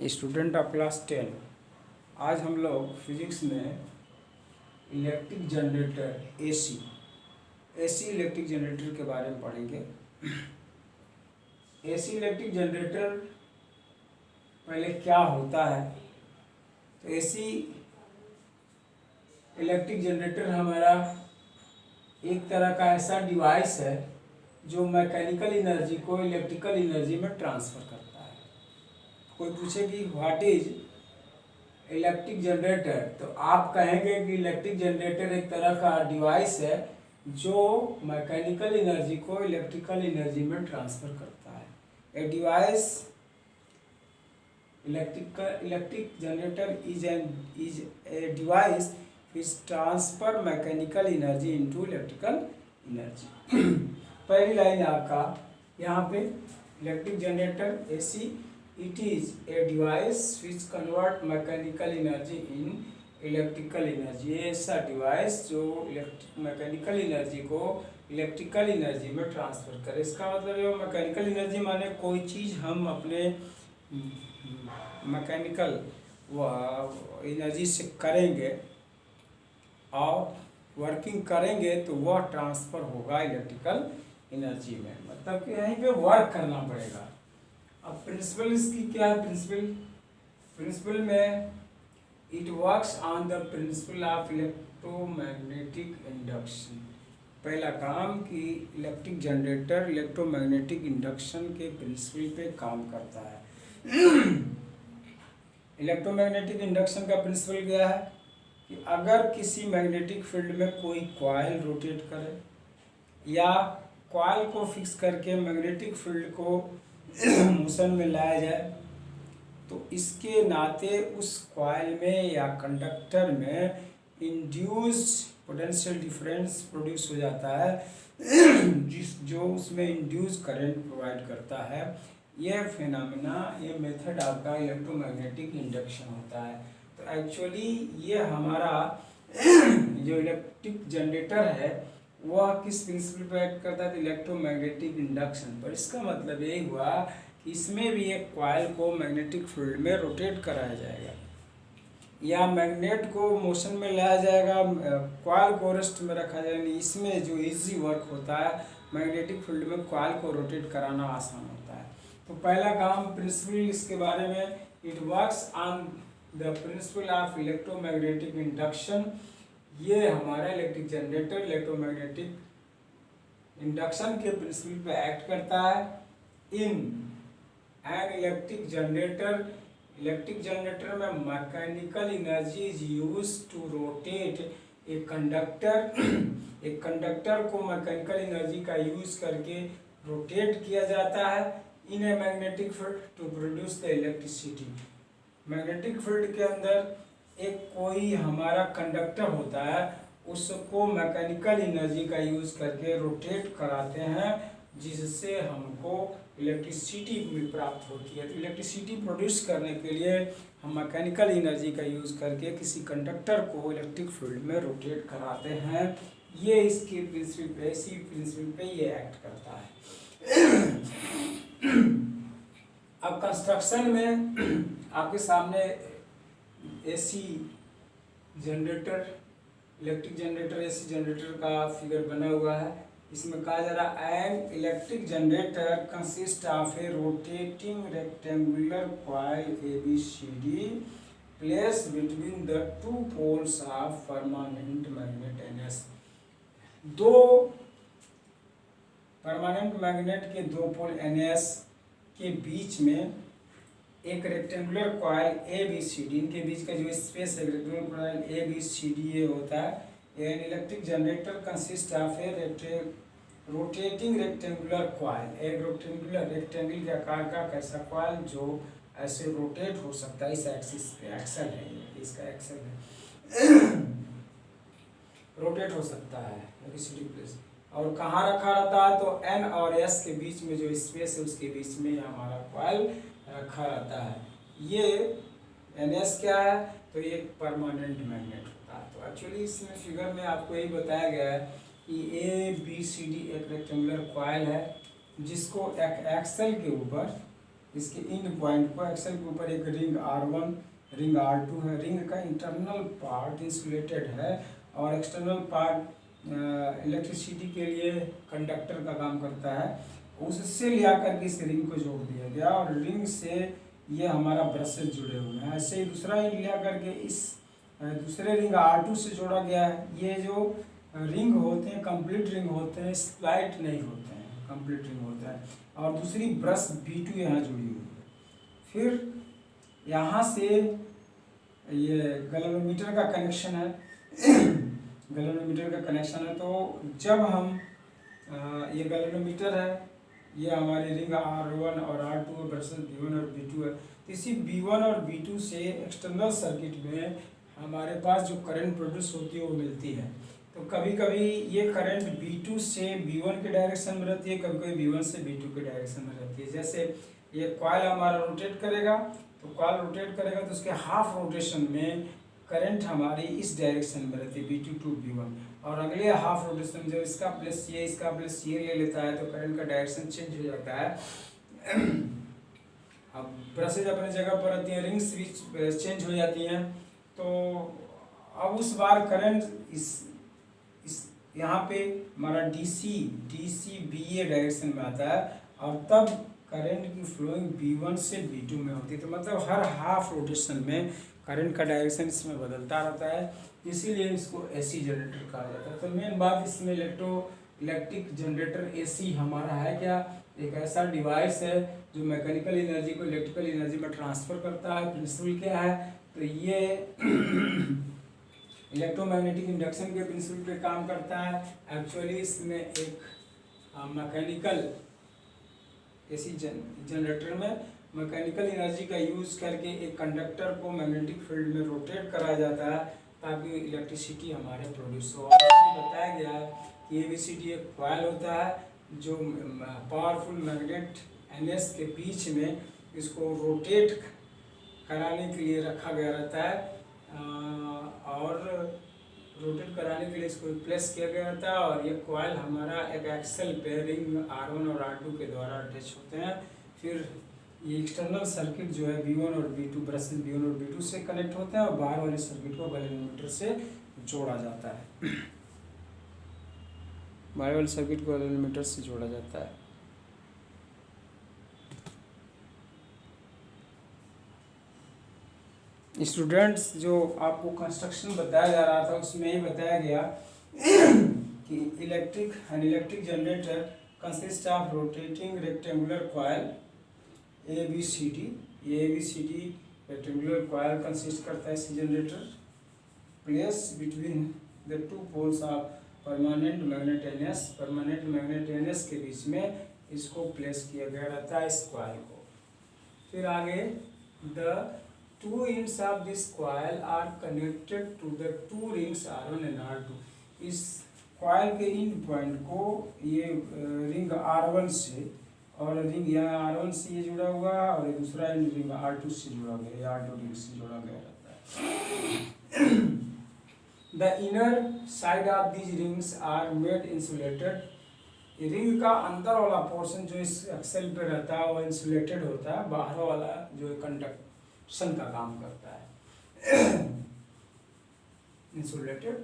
Student of class 10। आज हम लोग फिजिक्स में electric generator AC electric generator के बारे में पढ़ेंगे। एसी इलेक्ट्रिक जनरेटर पहले क्या होता है? तो एसी इलेक्ट्रिक जनरेटर हमारा एक तरह का ऐसा डिवाइस है जो मैकेनिकल एनर्जी को इलेक्ट्रिकल एनर्जी में ट्रांसफ़र करता है। कोई पूछे कि व्हाट इज इलेक्ट्रिक जनरेटर, तो आप कहेंगे कि इलेक्ट्रिक जनरेटर एक तरह का डिवाइस है जो मैकेनिकल एनर्जी को इलेक्ट्रिकल एनर्जी में ट्रांसफ़र करता है। A device electric generator is a device which transfer mechanical energy into electrical energy। पहली लाइन है आपका यहाँ पे, electric generator AC it is a device which convert mechanical energy in electrical energy। ये ऐसा डिवाइस जो मैकेनिकल एनर्जी को electrical energy में ट्रांसफ़र करे। इसका मतलब है मैकेनिकल एनर्जी माने कोई चीज़ हम अपने मैकेनिकल एनर्जी से करेंगे और वर्किंग करेंगे तो वह ट्रांसफ़र होगा इलेक्ट्रिकल एनर्जी में, मतलब कि यहीं पे वर्क करना पड़ेगा। अब प्रिंसिपल इसकी क्या है? प्रिंसिपल में it works on the principle of electromagnetic induction. पहला काम कि इलेक्ट्रिक जनरेटर इलेक्ट्रोमैग्नेटिक इंडक्शन के प्रिंसिपल पे काम करता है। इलेक्ट्रोमैग्नेटिक इंडक्शन का प्रिंसिपल क्या है कि अगर किसी मैग्नेटिक फील्ड में कोई कॉइल रोटेट करे या कॉइल को फिक्स करके मैग्नेटिक फील्ड को मोशन में लाया जाए, तो इसके नाते उस कॉइल में या कंडक्टर में इंड्यूस्ड पोटेंशियल डिफरेंस प्रोड्यूस हो जाता है जो उसमें इंड्यूस करंट प्रोवाइड करता है। यह फिनोमेना, ये मेथड आपका इलेक्ट्रोमैग्नेटिक इंडक्शन होता है। तो एक्चुअली ये हमारा जो इलेक्ट्रिक जनरेटर है वह किस प्रिंसिपल पर एक्ट करता है? इलेक्ट्रोमैग्नेटिक इंडक्शन पर। इसका मतलब ये हुआ कि इसमें भी एक कॉइल को मैग्नेटिक फील्ड में रोटेट कराया जाएगा या मैग्नेट को मोशन में लाया जाएगा, कॉइल को रेस्ट में रखा जाएगा। इसमें जो इजी वर्क होता है, मैग्नेटिक फील्ड में कॉइल को रोटेट कराना आसान होता है। तो पहला काम प्रिंसिपल इसके बारे में, it works on the principle of electromagnetic induction. ये हमारा इलेक्ट्रिक जनरेटर इलेक्ट्रोमैग्नेटिक इंडक्शन के प्रिंसिपल पे एक्ट करता है। इन एन इलेक्ट्रिक जनरेटर में mechanical energy is use to rotate a conductor. एक कंडक्टर को मैकेनिकल एनर्जी का यूज करके रोटेट किया जाता है in a magnetic field to produce the electricity. Magnetic field के अंदर एक कोई हमारा कंडक्टर होता है, उसको मैकेनिकल एनर्जी का यूज करके रोटेट कराते हैं जिससे हमको इलेक्ट्रिसिटी भी प्राप्त होती है। तो इलेक्ट्रिसिटी प्रोड्यूस करने के लिए हम मैकेनिकल एनर्जी का यूज करके किसी कंडक्टर को इलेक्ट्रिक फील्ड में रोटेट कराते हैं। ये इसके प्रिंसिपल पे, इसी प्रिंसिपल पे ये एक्ट करता है। अब कंस्ट्रक्शन में आपके सामने AC generator electric generator AC generator का फिगर बना हुआ है। इसमें कहा जा रहा है an electric generator consist of a rotating rectangular coil ABCD placed between the two poles of permanent magnet NS। दो परमानेंट मैग्नेट के दो पोल NS के बीच में एक रेक्टेंगुलर कॉइल ABCD, इनके बीच का जो स्पेस है रेक्टेंगुलर कॉइल ABCD ये होता है। An electric generator consist of a rotating rectangular coil, एक रेक्टेंगल के आकार का कैसा कॉइल जो ऐसे रोटेट हो सकता है। इस एक्सिस पे एक्सल है, इसका एक्सल है, रोटेट हो सकता है ABCD प्लेस। और कहाँ रखा रहता है? तो N और S के बीच में जो स्पेस है उसके बीच में हमारा कॉइल रखा रहता है। ये NS क्या है? तो ये परमानेंट मैग्नेट होता है। तो एक्चुअली इसमें फिगर में आपको यही बताया गया है कि ABCD एक रेक्टेंगुलर कॉइल है जिसको एक एक्सल के ऊपर इसके इन पॉइंट को एक्सेल के ऊपर एक रिंग R1 रिंग R2 है। रिंग का इंटरनल पार्ट इंसुलेटेड है और एक्सटर्नल पार्ट इलेक्ट्रिसिटी के लिए कंडक्टर का काम करता है। उससे लिया करके इस रिंग को जोड़ दिया गया और रिंग से ये हमारा ब्रशेज जुड़े हुए हैं। ऐसे ही दूसरा रिंग लिया करके इस दूसरे रिंग R2 से जोड़ा गया है। ये जो रिंग होते हैं कंप्लीट रिंग होते हैं, स्प्लाइट नहीं होते हैं, कंप्लीट रिंग होता है। और दूसरी ब्रश B2 यहाँ जुड़ी हुई है। फिर यहाँ से ये गैल्वेनोमीटर का कनेक्शन है गैल्वेनोमीटर का कनेक्शन है। तो जब हम ये गैल्वेनोमीटर है, ये हमारी रिंग R1 और R2 वर्सेस B1 और B2 है। तो इसी B1 और B2 से एक्सटर्नल सर्किट में हमारे पास जो करंट प्रोड्यूस होती है वो मिलती है। तो कभी कभी ये करंट B2 से B1 के डायरेक्शन में रहती है, कभी कभी B1 से B2 के डायरेक्शन में रहती है। जैसे ये कॉइल हमारा रोटेट करेगा, तो कॉइल रोटेट करेगा तो उसके हाफ रोटेशन में करंट हमारी इस डायरेक्शन में रहती है B2 टू B1, और अगले हाफ रोटेशन जब इसका प्लस ये ले लेता है तो करंट का डायरेक्शन चेंज हो जाता है। अब ब्रशेज अपने जगह पर रहती हैं, रिंग स्विच चेंज हो जाती हैं। तो अब उस बार करंट इस यहाँ पे हमारा DC BA डायरेक्शन में आता है और तब करंट की फ्लोइंग B1 से B2 में होती है। तो मतलब हर हाफ रोटेशन में करंट का डायरेक्शन इसमें बदलता रहता है, इसीलिए इसको AC जनरेटर कहा जाता है। तो मेन बात इसमें इलेक्ट्रिक जनरेटर AC हमारा है क्या, एक ऐसा डिवाइस है जो मैकेनिकल एनर्जी को इलेक्ट्रिकल एनर्जी में ट्रांसफ़र करता है। प्रिंसिपल क्या है, तो ये इलेक्ट्रोमैग्नेटिक इंडक्शन के प्रिंसिपल पे काम करता है। एक्चुअली इसमें एक मैकेनिकल AC जनरेटर में मैकेनिकल एनर्जी का यूज़ करके एक कंडक्टर को मैग्नेटिक फील्ड में रोटेट कराया जाता है ताकि इलेक्ट्रिसिटी हमारे प्रोड्यूस हो। और इसमें बताया गया है कि ABCD एक कॉइल होता है जो पावरफुल मैग्नेट NS के बीच में इसको रोटेट कराने के लिए रखा गया रहता है, और रोटेट कराने के लिए इसको प्लेस किया गया रहता है। और ये कॉइल हमारा एक एक्सेल पे रिंग R1 और R2 के द्वारा अटैच होते हैं। फिर ये एक्सटर्नल सर्किट जो है B1 और B2 ब्रशेज B1 और B2 से कनेक्ट होते हैं और बाहर वाले सर्किट को गैल्वेनोमीटर से जोड़ा जाता है। बाहर वाले सर्किट को गैल्वेनोमीटर से जोड़ा जाता है। स्टूडेंट्स, जो आपको कंस्ट्रक्शन बताया जा रहा था उसमें ये बताया गया कि electric generator consist of rotating rectangular coil ABCD। ये ABCD रेक्टेंगुलर कॉइल कंसिस्ट करता है इसी generator, place between the two poles of permanent magnet NS के बीच में इसको प्लेस किया गया रहता है इस कॉइल को। फिर आगे the two ends of this coil are connected to the two rings R1 and R2। इस कॉइल के इन पॉइंट को ये रिंग R1 से और रिंग यहाँ R1 से ये जुड़ा हुआ है और ये दूसरा रिंग R2 से जुड़ा गया, ये R2 रिंग से जुड़ा गया रहता है। The inner side of these rings are made insulated। Ring का अंदर वाला पोर्शन जो इस एक्सेल पे रहता है वो इंसुलेटेड होता है, बाहर वाला जो कंडक्शन का काम करता है insulated.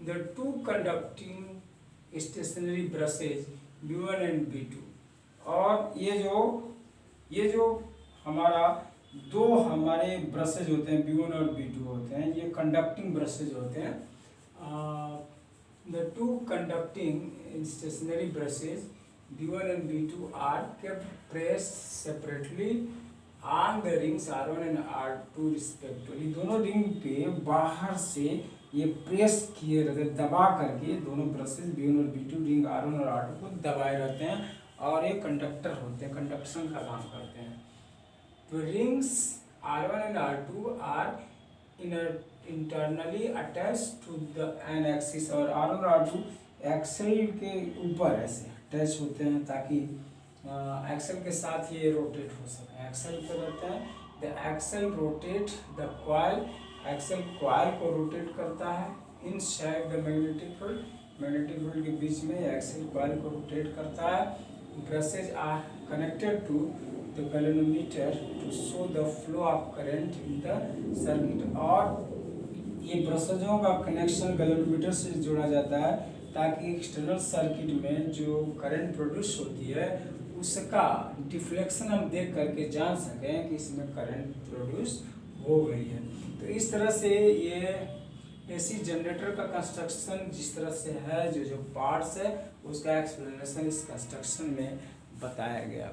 The two conducting stationary brushes B1 and B2। और ये जो हमारा दो हमारे ब्रशेज होते हैं B1 और B2 होते हैं, ये कंडक्टिंग ब्रशेज होते हैं। The two conducting stationary brushes B1 and B2 are kept pressed separately on the rings R1 and R2 respectively। दोनों रिंग पे बाहर से ये प्रेस किए रहते हैं, दबा करके दोनों ब्रशेज B1 और B2 रिंग R1 और R2 को दबाए रहते हैं और ये कंडक्टर होते हैं, कंडक्शन का काम करते हैं। तो rings R1 and R2 are internally attached to the n axis। और R1 और R2 एक्सेल के ऊपर ऐसे अटैच होते हैं ताकि एक्सेल के साथ ये रोटेट हो सके। एक्सेल पे रहते हैं, the axle rotate the coil. Axle coil को रोटेट करता है inside the magnetic field के बीच में एक्सेल कॉइल को रोटेट करता है। Brushes are connected to the galvanometer to show the flow of current in the circuit. और ये ब्रशों का कनेक्शन गैल्वेनोमीटर से जोड़ा जाता है ताकि एक्सटर्नल सर्किट में जो करंट प्रोड्यूस होती है उसका डिफ्लेक्शन हम देख करके जान सकें कि इसमें करंट प्रोड्यूस हो गई है। तो इस तरह से ये एसी जनरेटर का कंस्ट्रक्शन जिस तरह से है, जो पार्ट्स है उसका एक्सप्लेनेशन इस कंस्ट्रक्शन में बताया गया।